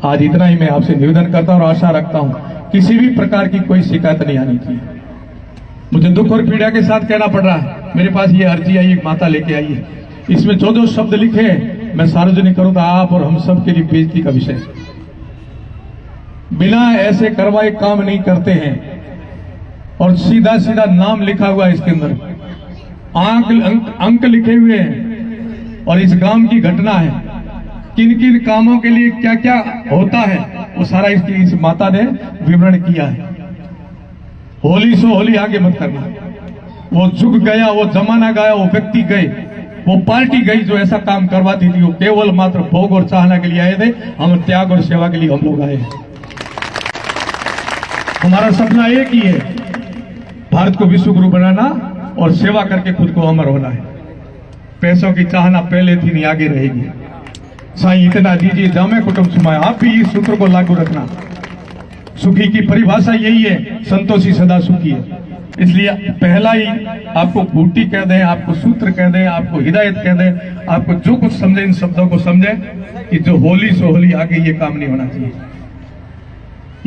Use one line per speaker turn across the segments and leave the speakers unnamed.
आज इतना ही मैं आपसे निवेदन करता हूं और आशा रखता हूं किसी भी प्रकार की कोई शिकायत नहीं आनी चाहिए। मुझे दुख और पीड़ा के साथ कहना पड़ रहा है, मेरे पास ये अर्जी आई, एक माता लेके आई है, इसमें जो शब्द लिखे हैं मैं सार्वजनिक करूं तो आप और हम सब के लिए बेइज्जती का विषय। बिना ऐसे करवाए काम नहीं करते हैं और सीधा सीधा नाम लिखा हुआ है इसके अंदर, अंक लिखे हुए हैं और इस गांव की घटना है, किन किन कामों के लिए क्या क्या होता है वो सारा इस माता ने विवरण किया है। होली सो होली आगे मत करना। वो जुग गया, वो जमाना गया, वो व्यक्ति गए, वो पार्टी गई जो ऐसा काम करवाती थी। वो केवल मात्र भोग और चाहना के लिए आए थे, हम त्याग और सेवा के लिए हम लोग आए। हमारा सपना एक ही है, भारत को विश्व गुरु बनाना और सेवा करके खुद को अमर होना है। पैसों की चाहना पहले थी नहीं आगे रहेगी। साईं इतना दीजिए जामे कुटुंब सुमाए, आप भी इस सूत्र को लागू रखना। सुखी की परिभाषा यही है, संतोषी सदा सुखी है। इसलिए पहला ही आपको बूटी कह दें, आपको सूत्र कह दें, आपको हिदायत कह दें, आपको जो कुछ समझे इन शब्दों को समझे कि जो होली सो होली आगे ये काम नहीं होना चाहिए,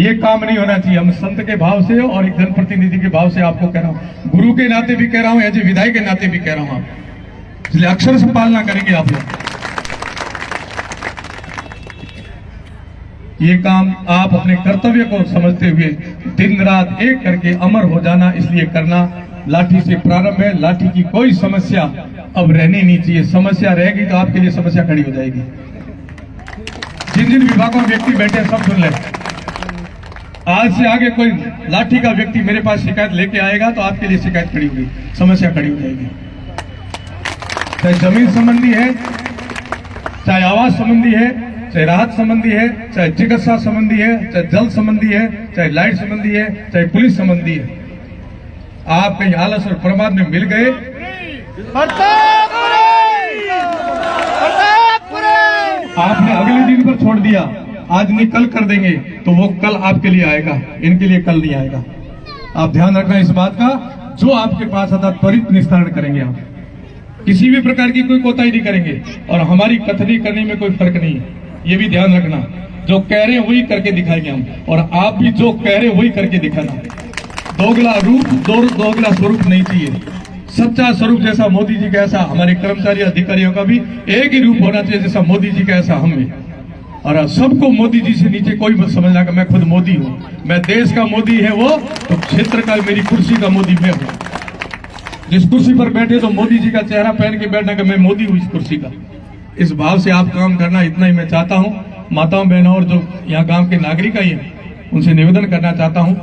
ये काम नहीं होना चाहिए। हम संत के भाव से और एक जनप्रतिनिधि के भाव से आपको कह रहा हूं, गुरु के नाते भी कह रहा हूं, एज ए विधायक के नाते भी कह रहा हूं, आप इसलिए अक्षर से पालना करेंगे आप लोग। ये काम आप अपने कर्तव्य को समझते हुए दिन रात एक करके अमर हो जाना, इसलिए करना। लाठी से प्रारंभ है, लाठी की कोई समस्या अब रहनी नहीं चाहिए। समस्या रहेगी तो आपके लिए समस्या खड़ी हो जाएगी। जिन जिन विभागों में व्यक्ति बैठे हैं सब सुन ले, आज से आगे कोई लाठी का व्यक्ति मेरे पास शिकायत लेके आएगा तो आपके लिए शिकायत खड़ी होगी, समस्या खड़ी हो जाएगी। चाहे जमीन संबंधी है, चाहे आवास संबंधी है, चाहे राहत संबंधी है, चाहे चिकित्सा संबंधी है, चाहे जल संबंधी है, चाहे लाइट संबंधी है, चाहे पुलिस संबंधी है। आप कहीं आलस और प्रमाद में मिल गए, आपने अगले दिन पर छोड़ दिया, आज नहीं कल कर देंगे, तो वो कल आपके लिए आएगा, इनके लिए कल नहीं आएगा। आप ध्यान रखना इस बात का, जो आपके पास आता त्वरित निस्तारण करेंगे। आप किसी भी प्रकार की कोई कोताही नहीं करेंगे और हमारी कथनी करने में कोई फर्क नहीं है, ये भी ध्यान रखना। जो कह रहे हैं वही करके दिखाएंगे हम, और आप भी जो कह रहे हैं वही करके दिखाना। दोगला रूप, दोगला स्वरूप नहीं चाहिए। सच्चा स्वरूप जैसा मोदी जी का ऐसा हमारे कर्मचारी अधिकारियों का भी एक ही रूप होना चाहिए, जैसा मोदी जी का ऐसा हम में। और सबको मोदी जी से नीचे कोई मत समझना कि मैं खुद मोदी हूं, मैं देश का मोदी है वो, तो क्षेत्र का मेरी कुर्सी का मोदी मैं हूं। जिस कुर्सी पर बैठे तो मोदी जी का चेहरा पहन के बैठना कि मैं मोदी हूं इस कुर्सी का। इस भाव से आप काम करना, इतना ही मैं चाहता हूं। माताओं बहनों और जो यहाँ गांव के नागरिक ही हैं, उनसे निवेदन करना चाहता हूं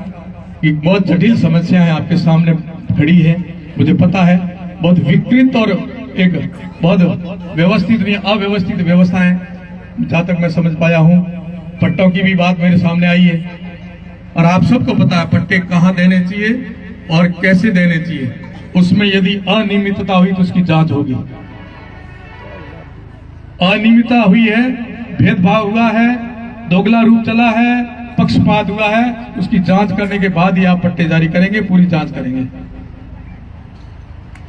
कि बहुत जटिल समस्याएं आपके सामने खड़ी है, मुझे पता है। बहुत विकृत और एक बहुत व्यवस्थित या अव्यवस्थित व्यवस्थाएं, जहां तक मैं समझ पाया हूं। पट्टों की भी बात मेरे सामने आई है और आप सबको पता है पट्टे कहां देने चाहिए और कैसे देने चाहिए। उसमें यदि अनियमितता हुई तो उसकी जांच होगी। अनियमितता हुई है, भेदभाव हुआ है, दोगला रूप चला है, पक्षपात हुआ है, उसकी जांच करने के बाद ही आप पट्टे जारी करेंगे, पूरी जांच करेंगे।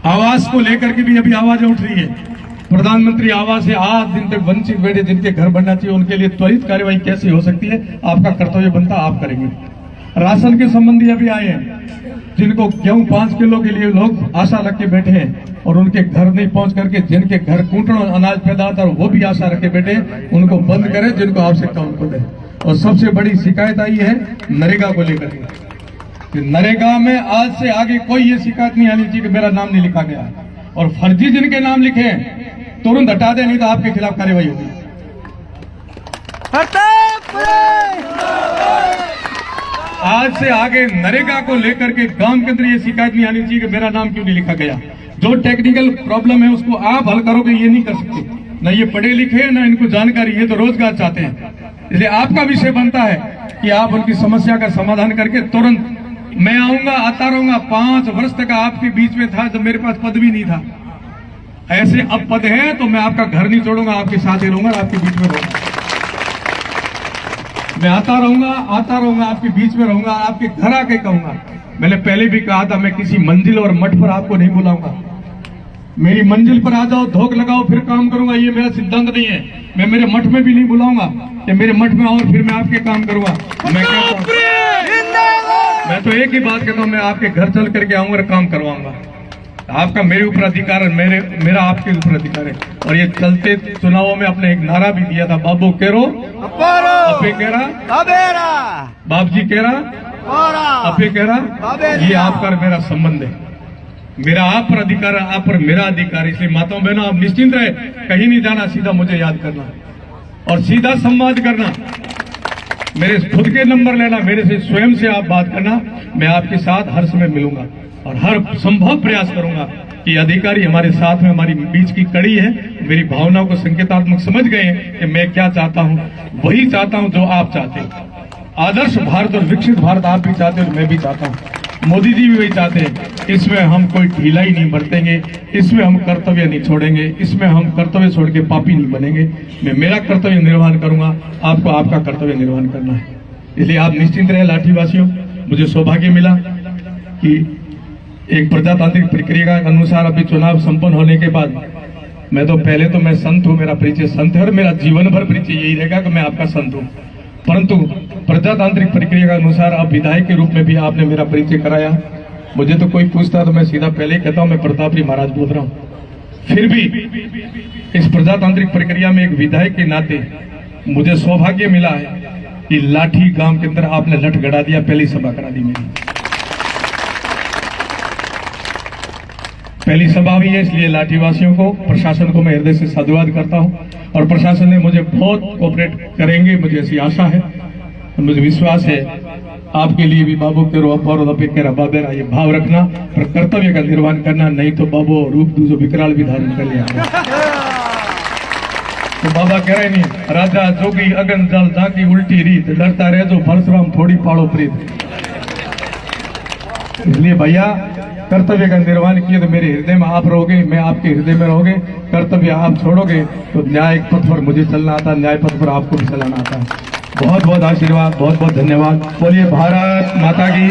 आवास को लेकर के भी अभी आवाज उठ रही है। प्रधानमंत्री आवास से आज दिन तक वंचित बैठे जिनके घर बनना चाहिए, उनके लिए त्वरित कार्यवाही कैसे हो सकती है, आपका कर्तव्य बनता, आप करेंगे। राशन के संबंधी अभी आए हैं, जिनको गेहूं 5 किलो के लिए लोग आशा रख के बैठे हैं और उनके घर नहीं पहुंच करके जिनके घर कुंटलों अनाज पैदा होता है वो भी आशा रख के बैठे, उनको बंद करें, जिनको आवश्यकता उनको दें। और सबसे बड़ी शिकायत आई है नरेगा को लेकर के। नरेगा में आज से आगे कोई ये शिकायत नहीं आनी चाहिए कि मेरा नाम नहीं लिखा गया, और फर्जी जिनके नाम लिखे हैं तुरंत हटा दें, नहीं तो आपके खिलाफ कार्रवाई होगी। आज से आगे नरेगा को लेकर के गांव के अंदर ये शिकायत नहीं आनी चाहिए कि मेरा नाम क्यों नहीं लिखा गया। जो टेक्निकल प्रॉब्लम है उसको आप हल करोगे, ये नहीं कर सकते। न ये पढ़े लिखे, न इनको जानकारी, ये तो रोजगार चाहते हैं। इसलिए आपका विषय बनता है कि आप उनकी समस्या का समाधान करके तुरंत, मैं आऊंगा, आता रहूंगा। 5 वर्ष तक आपके बीच में था जब मेरे पास पद भी नहीं था। ऐसे अब पद है तो मैं आपका घर नहीं छोड़ूंगा, आपके साथ ही रहूंगा, आपके बीच में रहूंगा। मैं आता रहूंगा, आपके बीच में रहूंगा, आपके घर आके कहूंगा। मैंने पहले भी कहा था, मैं किसी मंजिल और मठ पर आपको नहीं बुलाऊंगा। मेरी मंजिल पर आ जाओ, धोख लगाओ, फिर काम करूंगा, ये मेरा सिद्धांत नहीं है। मैं मेरे मठ में भी नहीं बुलाऊंगा कि मेरे मठ में आओ फिर मैं आपके काम करूंगा। मैं कहता हूं, मैं तो एक ही बात कहता हूं, मैं आपके घर चल करके आऊंगा और काम करवाऊंगा। आपका मेरे ऊपर अधिकार है, मेरा आपके ऊपर अधिकार है। और ये चलते चुनावों में अपने एक नारा भी दिया था, बाबू केरो अपे केरा, बाप जी केरा अपे केरा। ये आपका और मेरा संबंध है, मेरा आप पर अधिकार है, आप पर मेरा अधिकार है। इसलिए माताओं बहनों आप निश्चिंत रहे, कहीं नहीं जाना, सीधा मुझे याद करना और सीधा संवाद करना, मेरे खुद के नंबर लेना, मेरे से स्वयं से आप बात करना। मैं आपके साथ हर समय मिलूंगा और हर संभव प्रयास करूंगा कि अधिकारी हमारे साथ में, हमारी बीच की कड़ी है, मेरी भावनाओं को संकेतात्मक समझ गए हैं कि मैं क्या चाहता हूं, वही चाहता हूं जो आप चाहते हैं। आदर्श भारत और विकसित भारत आप भी चाहते हैं और मैं भी चाहता हूं, मोदी जी भी वही चाहते हैं। इसमें हम कोई ढीलाई नहीं बरतेंगे, इसमें हम कर्तव्य नहीं छोड़ेंगे, इसमें हम कर्तव्य छोड़ के पापी नहीं बनेंगे। मैं मेरा कर्तव्य निर्वहन करूंगा, आपको आपका कर्तव्य निर्वहन करना है। इसलिए आप निश्चिंत रहे लाठीवासियों। मुझे सौभाग्य मिला कि एक प्रजातांत्रिक प्रक्रिया के अनुसार अभी चुनाव संपन्न होने के बाद मैं संत हूं, मेरा परिचय संत है और मेरा जीवन भर परिचय यही रहेगा कि मैं आपका संत हूं। परंतु प्रजातांत्रिक प्रक्रिया के अनुसार अब विधायक के रूप में भी आपने मेरा परिचय कराया। मुझे तो कोई पूछता तो मैं सीधा पहले ही कहता हूं मैं प्रताप जी महाराज बोल रहा हूं। फिर भी इस प्रजातांत्रिक प्रक्रिया में एक विधायक के नाते मुझे सौभाग्य मिला है कि लाठी गांव के अंदर आपने लठ गड़ा दिया, पहली सभा करा दी मेरी। पहली सभा हुई है, इसलिए लाठीवासियों को, प्रशासन को मैं हृदय से साधुवाद करता हूं और प्रशासन ने मुझे बहुत कोऑपरेट करेंगे, मुझे ऐसी आशा है, मुझे विश्वास है। आपके लिए भी बाबू केरो अपारो अपे केरा बाबेरा ये भाव रखना और कर्तव्य का निर्वहन करना, नहीं तो बाबू रूप दूजो विकराल भी धारण कर लिया। तो बाबा कह रहे नहीं, राजा जोगी अगन जल जाकी उल्टी रीत, डरता रह जो परशुराम थोड़ी पाड़ो प्रीत। इसलिए भैया कर्तव्य का निर्वहन किए तो मेरे हृदय में आप रहोगे, मैं आपके हृदय में रहोगे। कर्तव्य आप छोड़ोगे तो न्याय पथ पर मुझे चलना आता है, न्याय पथ पर आपको भी चलाना आता है। बहुत बहुत आशीर्वाद, बहुत बहुत धन्यवाद। बोलिए भारत माता की।